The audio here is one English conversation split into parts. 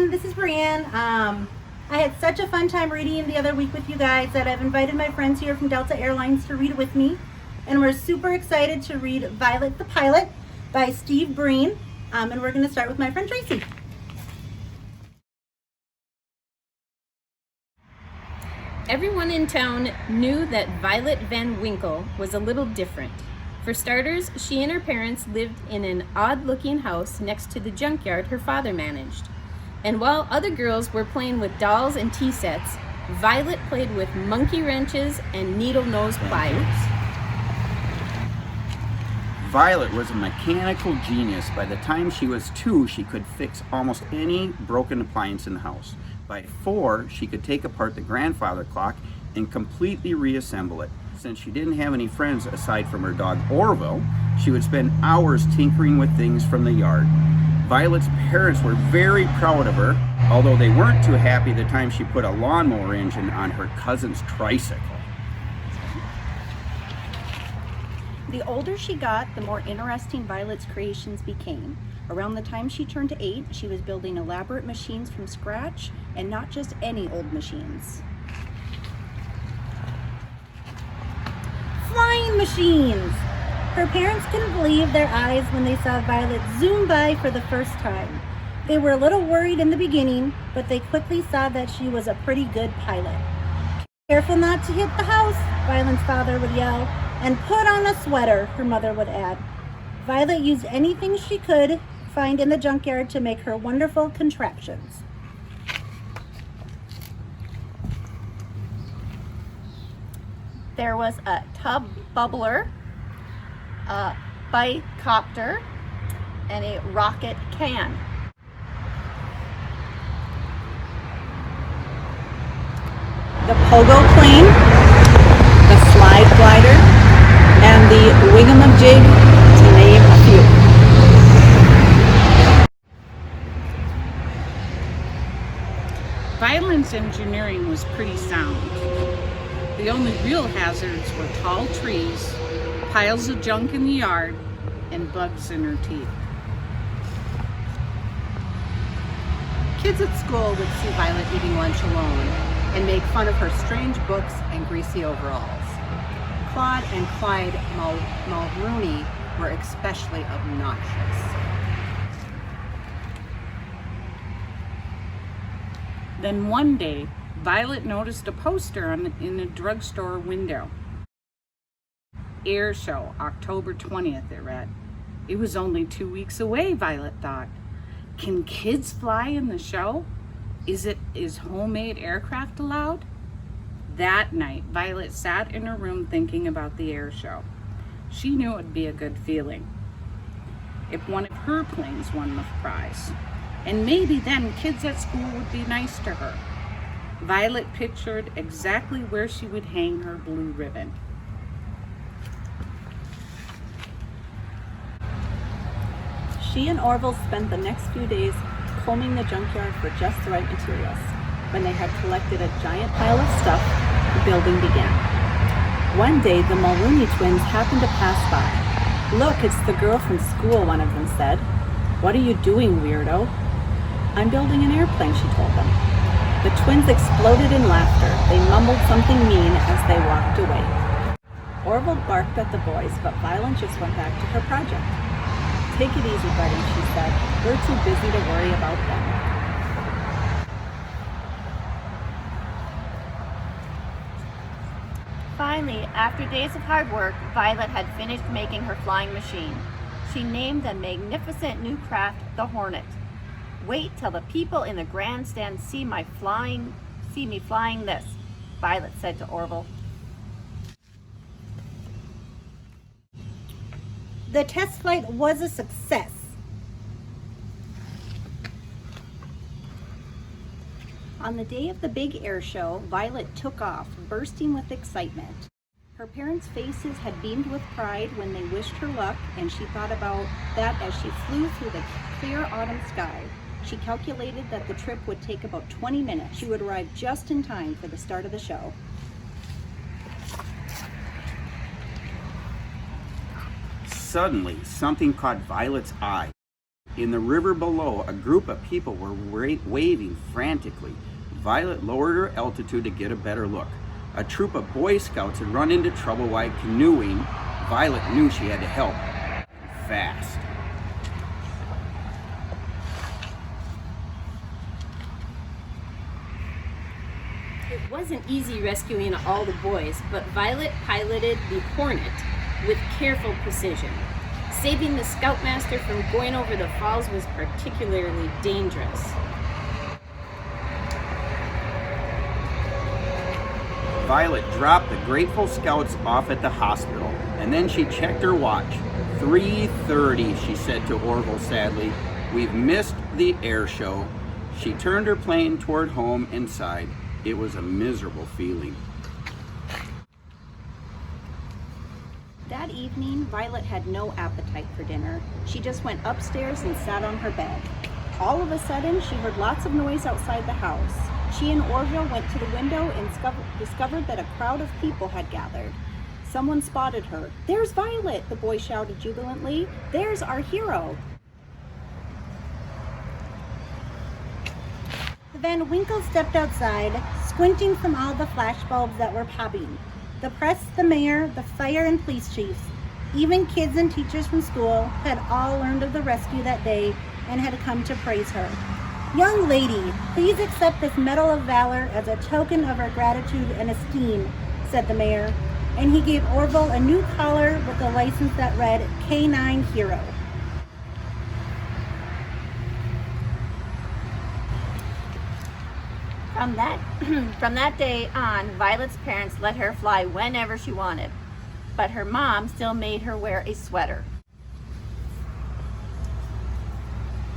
everyone, this is Breanne. I had such a fun time reading the other week with you guys that I've invited my friends here from Delta Airlines to read with me. And we're super excited to read Violet the Pilot by Steve Breen. And we're going to start with my friend Tracy. Everyone in town knew that Violet Van Winkle was a little different. For starters, she and her parents lived in an odd-looking house next to the junkyard her father managed. And while other girls were playing with dolls and tea sets, Violet played with monkey wrenches and needle-nose pliers. Violet was a mechanical genius. By the time she was 2, she could fix almost any broken appliance in the house. By 4, she could take apart the grandfather clock and completely reassemble it. Since she didn't have any friends aside from her dog Orville, she would spend hours tinkering with things from the yard. Violet's parents were very proud of her, although they weren't too happy the time she put a lawnmower engine on her cousin's tricycle. The older she got, the more interesting Violet's creations became. Around the time she turned 8, she was building elaborate machines from scratch, and not just any old machines. Flying machines! Her parents couldn't believe their eyes when they saw Violet zoom by for the first time. They were a little worried in the beginning, but they quickly saw that she was a pretty good pilot. "Careful not to hit the house," Violet's father would yell, and "put on a sweater," her mother would add. Violet used anything she could find in the junkyard to make her wonderful contraptions. There was a tub bubbler, a bicopter, and a rocket can. The pogo plane, the slide glider, and the wing-a-jig, to name a few. Violet's engineering was pretty sound. The only real hazards were tall trees, piles of junk in the yard, and bugs in her teeth. Kids at school would see Violet eating lunch alone and make fun of her strange books and greasy overalls. Claude and Clyde Mulrooney were especially obnoxious. Then one day, Violet noticed a poster in a drugstore window. Air show, October 20th, it read. It was only 2 weeks away, Violet thought. Can kids fly in the show? Is homemade aircraft allowed? That night, Violet sat in her room thinking about the air show. She knew it would be a good feeling if one of her planes won the prize. And maybe then kids at school would be nice to her. Violet pictured exactly where she would hang her blue ribbon. She and Orville spent the next few days combing the junkyard for just the right materials. When they had collected a giant pile of stuff, the building began. One day, the Mulrooney twins happened to pass by. "Look, it's the girl from school," one of them said. "What are you doing, weirdo?" "I'm building an airplane," she told them. The twins exploded in laughter. They mumbled something mean as they walked away. Orville barked at the boys, but Violet just went back to her project. "Take it easy, buddy," she said. "We're too busy to worry about them." Finally, after days of hard work, Violet had finished making her flying machine. She named the magnificent new craft the Hornet. "Wait till the people in the grandstand see me flying this," Violet said to Orville. The test flight was a success. On the day of the big air show, Violet took off, bursting with excitement. Her parents' faces had beamed with pride when they wished her luck, and she thought about that as she flew through the clear autumn sky. She calculated that the trip would take about 20 minutes. She would arrive just in time for the start of the show. Suddenly, something caught Violet's eye. In the river below, a group of people were waving frantically. Violet lowered her altitude to get a better look. A troop of Boy Scouts had run into trouble while canoeing. Violet knew she had to help fast. It wasn't easy rescuing all the boys, but Violet piloted the Hornet with careful precision. Saving the Scoutmaster from going over the falls was particularly dangerous. Violet dropped the grateful Scouts off at the hospital, and then she checked her watch. 3:30, she said to Orville sadly. We've missed the air show. She turned her plane toward home and sighed. It was a miserable feeling. That evening, Violet had no appetite for dinner. She just went upstairs and sat on her bed. All of a sudden, she heard lots of noise outside the house. She and Orville went to the window and discovered that a crowd of people had gathered. Someone spotted her. "There's Violet," the boy shouted jubilantly. "There's our hero." The Van Winkle stepped outside, squinting from all the flashbulbs that were popping. The press, the mayor, the fire and police chiefs, even kids and teachers from school had all learned of the rescue that day and had come to praise her. "Young lady, please accept this Medal of Valor as a token of our gratitude and esteem," said the mayor, and he gave Orville a new collar with a license that read K9 Hero. From that day on, Violet's parents let her fly whenever she wanted, but her mom still made her wear a sweater.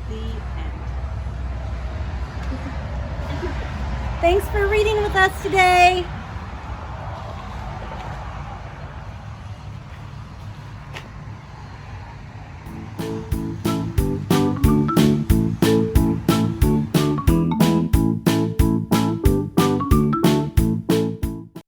The end. Thanks for reading with us today.